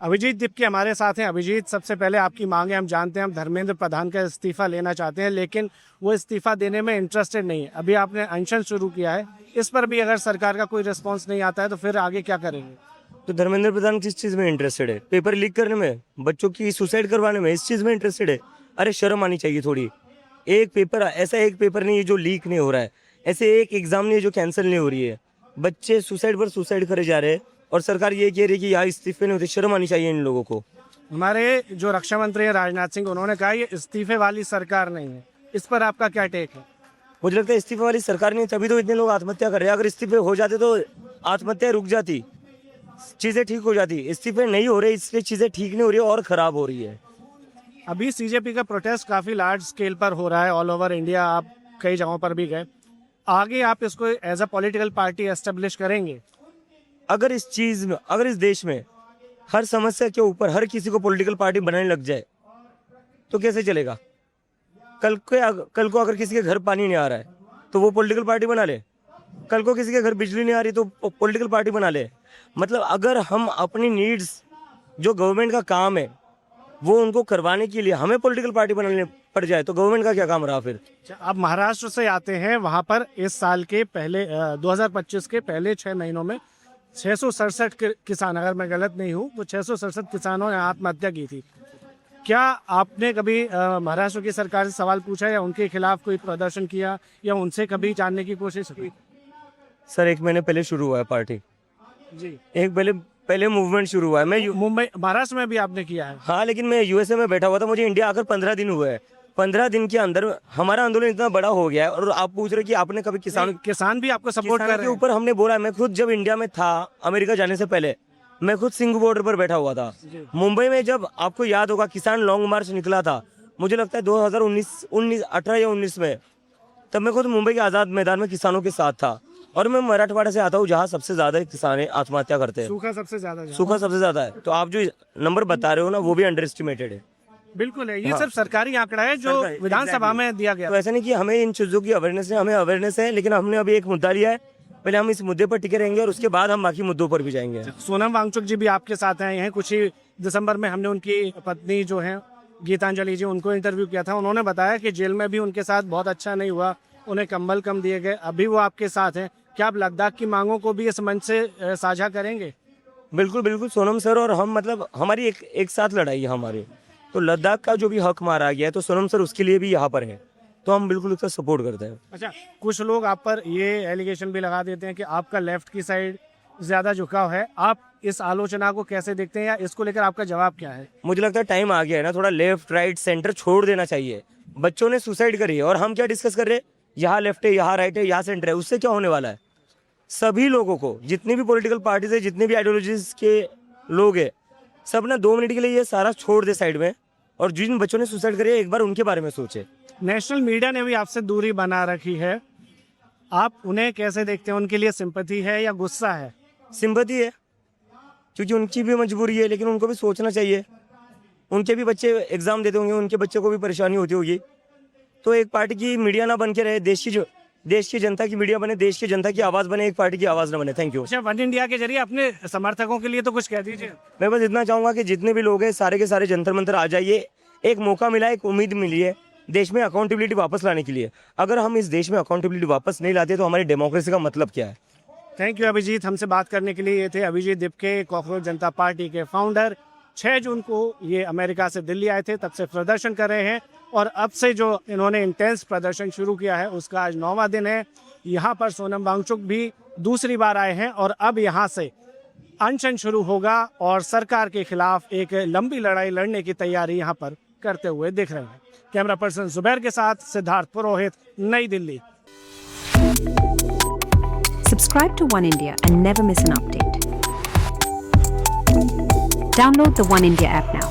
अभिजीत दीप के हमारे साथ हैं। अभिजीत, सबसे पहले आपकी मांगे हम जानते हैं, हम धर्मेंद्र प्रधान का इस्तीफा लेना चाहते हैं, लेकिन वो इस्तीफा देने में इंटरेस्टेड नहीं है। अभी आपने अनशन शुरू किया है, इस पर भी अगर सरकार का कोई रिस्पॉन्स नहीं आता है तो फिर आगे क्या करेंगे? तो धर्मेंद्र प्रधान किस चीज में इंटरेस्टेड है? पेपर लीक करने में, बच्चों की सुसाइड करवाने में, इस चीज में इंटरेस्टेड है? अरे शर्म आनी चाहिए थोड़ी। एक पेपर नहीं है जो लीक नहीं हो रहा है, ऐसे एक एग्जाम नहीं है जो कैंसिल नहीं हो रही है। बच्चे सुसाइड पर सुसाइड करे जा रहे हैं और सरकार ये कह रही है कि यहाँ इस्तीफे नहीं होते। शर्म आनी चाहिए इन लोगों को। हमारे जो रक्षा मंत्री हैं राजनाथ सिंह, उन्होंने कहा ये इस्तीफे वाली सरकार नहीं है, इस पर आपका क्या टेक है? मुझे लगता है इस्तीफे वाली सरकार नहीं, तभी तो इतने लोग आत्महत्या कर रहे हैं। अगर इस्तीफे हो जाते तो आत्महत्या रुक जाती, चीजें ठीक हो जाती। इस्तीफे नहीं हो रहे, इसलिए चीजें ठीक नहीं हो रही है और खराब हो रही है। अभी सीजेपी का प्रोटेस्ट काफी लार्ज स्केल पर हो रहा है, ऑल ओवर इंडिया, आप कई जगहों पर भी गए। आगे आप इसको as a political party establish करेंगे? अगर इस चीज में, अगर इस देश में हर समस्या के ऊपर हर किसी को पॉलिटिकल पार्टी बनाने लग जाए तो कैसे चलेगा? कल को अगर किसी के घर पानी नहीं आ रहा है तो वो पॉलिटिकल पार्टी बना ले। कल को किसी के घर बिजली नहीं आ रही तो पॉलिटिकल पार्टी बना ले। मतलब अगर हम अपनी नीड्स, जो गवर्नमेंट का काम है, वो उनको करवाने के लिए हमें पॉलिटिकल पार्टी बनाने पड़ जाए तो गवर्नमेंट का क्या काम रहा फिर? आप महाराष्ट्र से आते हैं, वहां पर इस साल के पहले 2025 के पहले 6 महीनों में 667 किसान, अगर मैं गलत नहीं हूँ, वो 667 किसानों ने आत्महत्या की थी। क्या आपने कभी महाराष्ट्र की सरकार से सवाल पूछा या उनके खिलाफ कोई प्रदर्शन किया या उनसे कभी जानने की कोशिश की? सर 1 महीने पहले शुरू हुआ है पार्टी जी, एक पहले मूवमेंट शुरू हुआ है। मैं मुंबई महाराष्ट्र में भी आपने किया है? हाँ, लेकिन मैं यूएसए में बैठा हुआ था। मुझे इंडिया आकर 15 दिन हुए हैं। 15 दिन के अंदर हमारा आंदोलन इतना बड़ा हो गया है और आप पूछ रहे कि आपने कभी किसान भी आपको सपोर्ट कर किसानों रहे के हैं? ऊपर हमने बोला। मैं खुद जब इंडिया में था, अमेरिका जाने से पहले, मैं खुद सिंघू बॉर्डर पर बैठा हुआ था। मुंबई में जब आपको याद होगा किसान लॉन्ग मार्च निकला था, मुझे लगता है 18 या 19 में, तब मैं खुद मुंबई के आजाद मैदान में किसानों के साथ था। और मैं मराठवाड़ा से आता हूँ जहाँ सबसे ज्यादा किसान आत्महत्या करते हैं। सूखा सबसे ज्यादा है। तो आप जो नंबर बता रहे हो ना, वो भी अंडर एस्टिमेटेड है। बिल्कुल है, ये सब सरकारी आंकड़ा है जो विधानसभा में दिया गया। तो ऐसा नहीं कि हमें इन चीजों की अवेयरनेस है, हमें अवेयरनेस है, लेकिन हमने अभी एक मुद्दा लिया है। पहले हम इस मुद्दे पर टिके रहेंगे और उसके बाद हम बाकी मुद्दों पर भी जाएंगे। सोनम वांगचुक जी भी आपके साथ आए हैं। कुछ ही दिसंबर में हमने उनकी पत्नी जो है गीतांजलि जी, उनको इंटरव्यू किया था। उन्होंने बताया कि जेल में भी उनके साथ बहुत अच्छा नहीं हुआ, उन्हें कंबल कम दिए गए। अभी वो आपके साथ हैं। क्या आप लद्दाख की मांगों को भी इस मंच से साझा करेंगे? बिल्कुल बिल्कुल सोनम सर और हम, मतलब हमारी एक साथ लड़ाई है हमारी। तो लद्दाख का जो भी हक मारा गया है तो सोनम सर उसके लिए भी यहाँ पर है, तो हम बिल्कुल उसका सपोर्ट करते हैं। अच्छा, कुछ लोग आप पर ये एलिगेशन भी लगा देते हैं कि आपका लेफ्ट की साइड ज्यादा झुकाव है। आप इस आलोचना को कैसे देखते हैं या इसको लेकर आपका जवाब क्या है? मुझे लगता है टाइम आ गया है ना, थोड़ा लेफ्ट राइट सेंटर छोड़ देना चाहिए। बच्चों ने सुसाइड करी है और हम क्या डिस्कस कर रहे हैं? यहाँ लेफ्ट है, यहाँ राइट है, यहाँ सेंटर है। उससे क्या होने वाला है? सभी लोगों को, जितनी भी पॉलिटिकल पार्टीज है, जितने भी आइडियोलॉजीज के लोग हैं, सब ना 2 मिनट के लिए ये सारा छोड़ दे साइड में और जिन बच्चों ने सुसाइड करी है एक बार उनके बारे में सोचे। नेशनल मीडिया ने भी आपसे दूरी बना रखी है, आप उन्हें कैसे देखते हैं? उनके लिए सिंपैथी है या गुस्सा है? सिंपैथी है, क्योंकि उनकी भी मजबूरी है, लेकिन उनको भी सोचना चाहिए। उनके भी बच्चे एग्जाम देते होंगे, उनके बच्चे को भी परेशानी होती होगी। तो एक पार्टी की मीडिया ना बन के रहे, देश की जनता की मीडिया बने, देश की जनता की आवाज बने, एक पार्टी की आवाज ना बने। Thank you. अच्छा, वन इंडिया के जरिए अपने समर्थकों के लिए तो कुछ कह दीजिए। मैं बस इतना चाहूंगा कि जितने भी लोग हैं सारे के सारे जंतर मंतर आ जाइए। एक मौका मिला, एक उम्मीद मिली है देश में अकाउंटेबिलिटी वापस लाने के लिए। अगर हम इस देश में अकाउंटेबिलिटी वापस नहीं लाते तो हमारी डेमोक्रेसी का मतलब क्या है? थैंक यू अभिजीत, हमसे बात करने के लिए। ये थे अभिजीत दिपके, कॉकरोच जनता पार्टी के फाउंडर। 6 जून को ये अमेरिका से दिल्ली आए थे, तब से प्रदर्शन कर रहे हैं और अब से जो इन्होंने इंटेंस प्रदर्शन शुरू किया है उसका आज 9वां दिन है। यहाँ पर सोनम वांगचुक भी दूसरी बार आए हैं और अब यहाँ से अनशन शुरू होगा और सरकार के खिलाफ एक लंबी लड़ाई लड़ने की तैयारी यहाँ पर करते हुए दिख रहे हैं। कैमरा पर्सन जुबैर के साथ सिद्धार्थ पुरोहित, नई Delhi. Subscribe to One India and never miss an update. Download the One India app now.